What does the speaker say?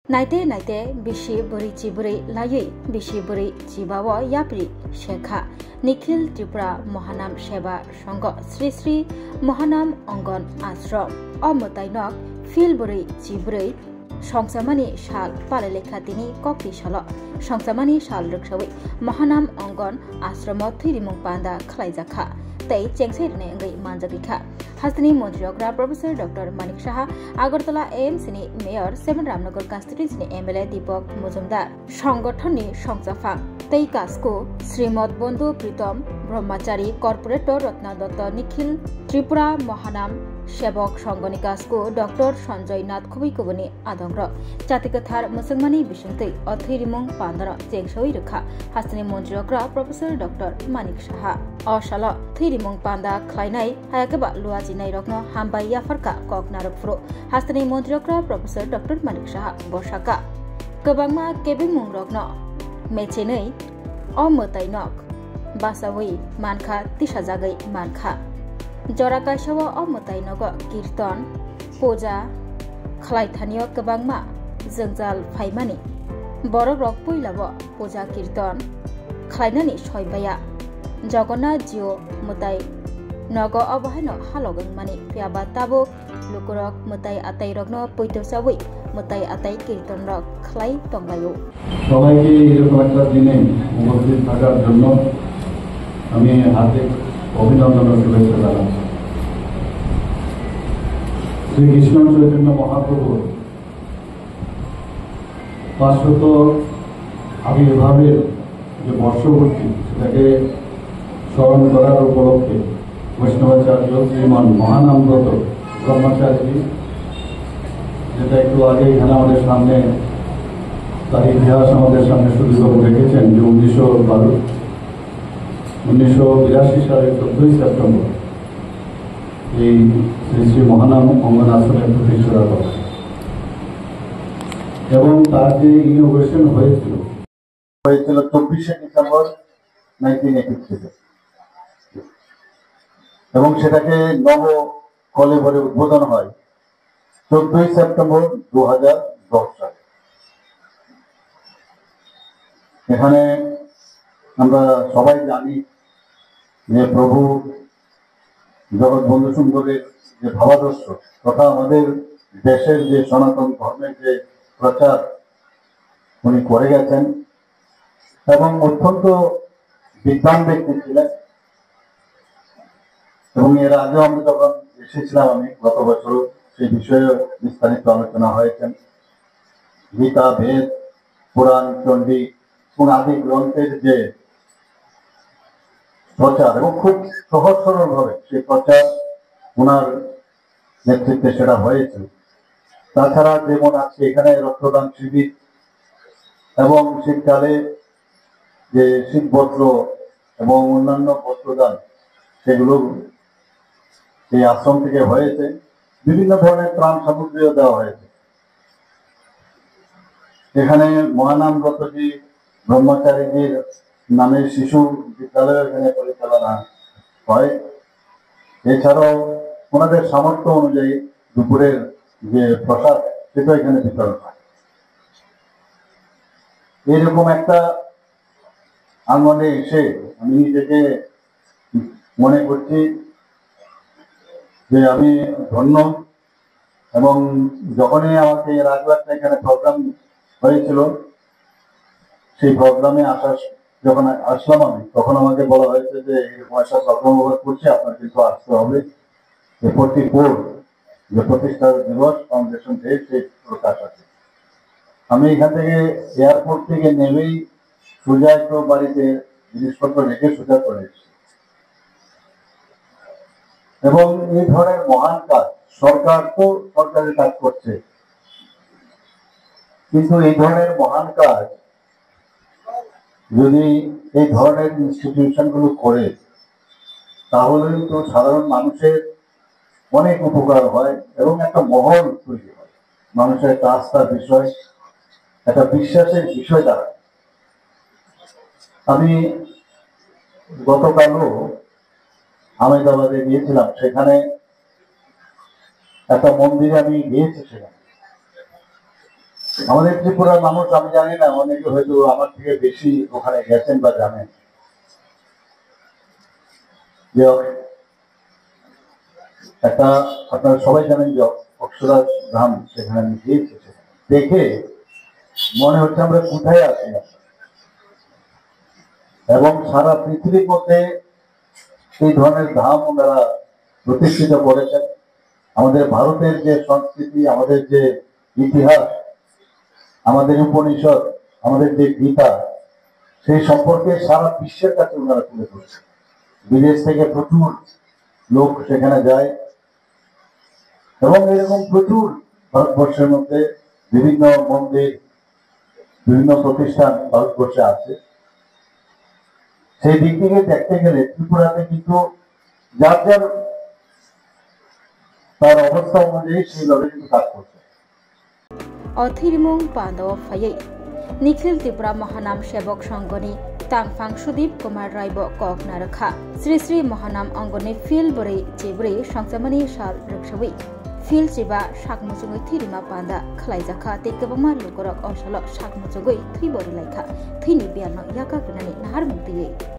नाइते नाइते बिसि बुरै चिबुरै लायै बिसि बुरै चिबाव याप्रि शेखा निखिल त्रिपुरा महानाम सेवा संघ श्री श्री महानाम अंगन आश्रम अमताइनक फिल बुरै चिबुरै সংসামানি সাল পালেলেখা তিনি কক্তি সাল সংসামানি সাল রুকসাওই মহানাম অঙ্গন আশ্রম থৈরিমুং পান্দা খালাইজাখা तै चेंगसेरने अंगै मानजागिखा हास्तानि मन्त्रियग्रा प्रोफेसर डॉक्टर मानिक साहा आगरतला एएमसीनि मेयर 7 रामनगर कन्स्टिट्युएन्सीनि एमएलए दीपक मुजुमदार संगठननि संचाफां तै कासको श्रीमद बंधु प्रीतम ब्रह्मचारी कर्पोरेटर रत्ना दत्त निखिल त्रिपुरा महानाम सेवक संघनि कासको डॉक्टर संजय नाथ खुबैकुबनि आदंग्र जातिकथार मुसलमानी बिसुंतै अथैरिमुं पान्दर चेंगसोइ रोखा हास्तानि मन्त्रियग्रा प्रोफेसर डॉक्टर मानिक साहा अशाल थैरिमुं पान्दा खलायनाय हायाकेबा लुआजिनाय रत्न हामबाय याफारका कक नारकफ्रो हास्तानि मन्त्रियग्रा प्रोफेसर डॉक्टर मानिक साहा बसाका गोबांमा केबिमुं रत्न मेचेनै अमताइनक बासावै मानखा तिसाजागै मानखा जराकाशाव अमताइनग कीर्तन पूजा खलायथानिय गोबांमा जोंजाल फाइमानि बरक रक पैलाव पूजा कीर्तन खलायनानि सयबाया जगन्नाथ जिउ मुताय नग अबहायनो हालगं मानि पियाबा ताबुक लुकुरक मुताय आताय रग्न पैतोसावै मुताय आताय कीर्तन रक खलाय तंगायो সবাইকে এরকম একটা দিনে উপস্থিত থাকার জন্য আমি হাতে অভিনন্দন ও শুভেচ্ছা জানাচ্ছি। শ্রীকৃষ্ণ চৈতন্য মহাপ্রভু 500 আবির্ভাবের যে বর্ষপূর্তি সেটাকে স্মরণ করার উপলক্ষে বৈষ্ণবাচার্য শ্রীমান মহানামব্রত ব্রহ্মচারী যেটা একটু আগে এখানে আমাদের সামনে তার ইতিহাস আমাদের সামনে সুদীর্ঘ রেখেছেন যে 1982 সালের 14 সেপ্টেম্বর এই শ্রী শ্রী মহানাম অঙ্গন আশ্রমের প্রতিষ্ঠা করা এবং তার যে ইনোভেশন হয়েছিল 24 ডিসেম্বর 1983 এবং সেটাকে নব কলেবরে উদ্বোধন হয় 14 সেপ্টেম্বর 2010 সালে। এখানে আমরা সবাই জানি যে প্রভু জগৎবন্ধু সুন্দরের যে ভাবাদর্শ তথা আমাদের দেশের যে সনাতন ধর্মের যে প্রচার উনি করে গেছেন এবং অত্যন্ত বিদ্বান ব্যক্তি ছিলেন এবং এর আগেও আমরা যখন এসেছিলাম আমি গত বছর সেই বিষয়ে বিস্তারিত আলোচনা হয়েছেন। গীতা বেদ পুরাণ চণ্ডী আদি গ্রন্থের যে প্রচার এবং খুব সহজ সরল ভাবে সেই প্রচার ওনার নেতৃত্বে সেটা হয়েছে। তাছাড়া যেমন আজকে এখানে রক্তদান শিবির এবং শীতকালে যে শীতবস্ত্র এবং অন্যান্য বস্ত্রদান সেগুলো এই আশ্রম থেকে হয়েছে। বিভিন্ন ধরনের ত্রাণ সামগ্রীও দেওয়া হয়েছে। এখানে মহানামব্রতজি ব্রহ্মচারীজির নামে শিশু বিদ্যালয় এখানে পরিচালনা হয়। এছাড়াও ওনাদের সামর্থ্য অনুযায়ী দুপুরের যে প্রসাদ সেটা এখানে বিতরণ হয়। এইরকম একটা আঙ্গনে এসে আমি নিজেকে মনে করছি যে আমি ধন্য এবং যখনই আমাকে এর আগে একটা এখানে প্রোগ্রাম হয়েছিল সেই প্রোগ্রামে যখন আসলাম আমি তখন আমাকে বলা হয়েছে যে এরকম একটা প্রোগ্রাম করছে আপনার কিন্তু আসতে হবে। যে 44 যে প্রতিষ্ঠা দিবস ফাউন্ডেশন ডে সেই প্রকাশ আছে। আমি এখান থেকে এয়ারপোর্ট থেকে নেমেই সোজা একটু বাড়িতে জিনিসপত্র রেখে সোজা করে এসেছি এবং এই ধরনের মহান কাজ সরকার তো সরকারের কাজ করছে কিন্তু এই ধরনের মহান কাজ যদি এই ধরনের ইনস্টিটিউশন গুলো করে তাহলে তো সাধারণ মানুষের অনেক উপকার হয় এবং একটা মহল তৈরি হয়, মানুষের একটা আস্থার বিষয়, একটা বিশ্বাসের বিষয় দাঁড়ায়। আমি গতকালও আহমেদাবাদে গিয়েছিলাম, সেখানে একটা মন্দিরে আমি গিয়েছি। সেখানে আমাদের ত্রিপুরার মানুষ আমি জানি না, অনেকে হয়তো আমার থেকে বেশি ওখানে গেছেন বা জানেন যে একটা, আপনারা সবাই জানেন যে অক্ষরা ধাম, সেখানে আমি গিয়েছি। দেখে মনে হচ্ছে আমরা কোথায় আছি, এবং সারা পৃথিবীর মধ্যে এই ধরনের ধাম ওনারা প্রতিষ্ঠিত করেছেন। আমাদের ভারতের যে সংস্কৃতি, আমাদের যে ইতিহাস, আমাদের উপনিষদ, আমাদের যে গীতা, সেই সম্পর্কে সারা বিশ্বের কাছে ওনারা তুলে ধরছেন। বিদেশ থেকে প্রচুর লোক সেখানে যায়, এবং এরকম প্রচুর ভারতবর্ষের মধ্যে বিভিন্ন মন্দির, বিভিন্ন প্রতিষ্ঠান ভারতবর্ষে আছে। সেই দিক থেকে দেখতে গেলে ত্রিপুরাতে কিন্তু যার যার তার অবস্থা অনুযায়ী সেইভাবে কিন্তু কাজ করছে। অথিরিমুং পান্ডব ফাইয়ে নিখিল ত্রিপুরা মহানাম সেবক সংঘনি তাংফাং সুদীপ কুমার রায়ব কক নারখা শ্রী শ্রী মহানাম অঙ্গনি ফিল বরে চেবরে সংসামানি সাল রক্ষাবি ফিল চেবা শাকমুচুগৈ থিরিমা পান্ডা খালাইজাখা তেকबमा लुगरक असल शाकमुचुगै थैबरि लाइखा थैनि बियानो याका गनानि नाहार मुक्तियै